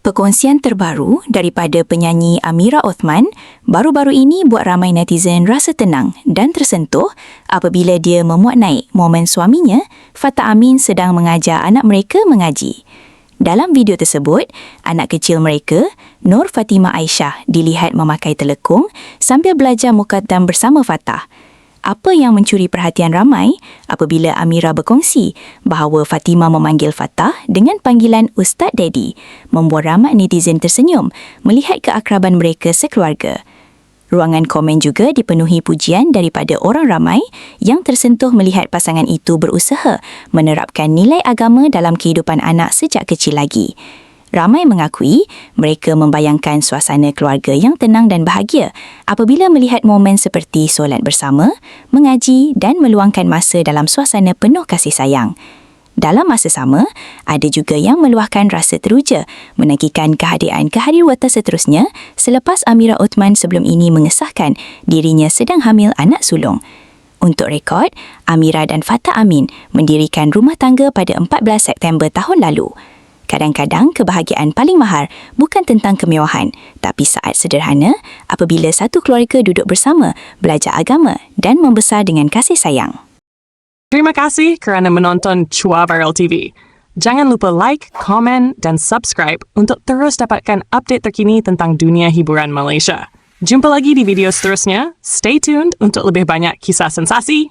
Perkongsian terbaru daripada penyanyi Amira Othman baru-baru ini buat ramai netizen rasa tenang dan tersentuh apabila dia memuat naik momen suaminya, Fatah Amin, sedang mengajar anak mereka mengaji. Dalam video tersebut, anak kecil mereka, Nur Fatimah Aisyah, dilihat memakai telekung sambil belajar muqaddam bersama Fatah. Apa yang mencuri perhatian ramai apabila Amira berkongsi bahawa Fatimah memanggil Fatah dengan panggilan Ustaz Daddy, membuat ramai netizen tersenyum melihat keakraban mereka sekeluarga. Ruangan komen juga dipenuhi pujian daripada orang ramai yang tersentuh melihat pasangan itu berusaha menerapkan nilai agama dalam kehidupan anak sejak kecil lagi. Ramai mengakui mereka membayangkan suasana keluarga yang tenang dan bahagia apabila melihat momen seperti solat bersama, mengaji dan meluangkan masa dalam suasana penuh kasih sayang. Dalam masa sama, ada juga yang meluahkan rasa teruja menantikan kehadiran kehadiwata seterusnya selepas Amira Othman sebelum ini mengesahkan dirinya sedang hamil anak sulung. Untuk rekod, Amira dan Fatah Amin mendirikan rumah tangga pada 14 September tahun lalu. Kadang-kadang kebahagiaan paling mahal bukan tentang kemewahan, tapi saat sederhana apabila satu keluarga duduk bersama, belajar agama dan membesar dengan kasih sayang. Terima kasih kerana menonton Chua Viral TV. Jangan lupa like, komen dan subscribe untuk terus dapatkan update terkini tentang dunia hiburan Malaysia. Jumpa lagi di video seterusnya. Stay tuned untuk lebih banyak kisah sensasi.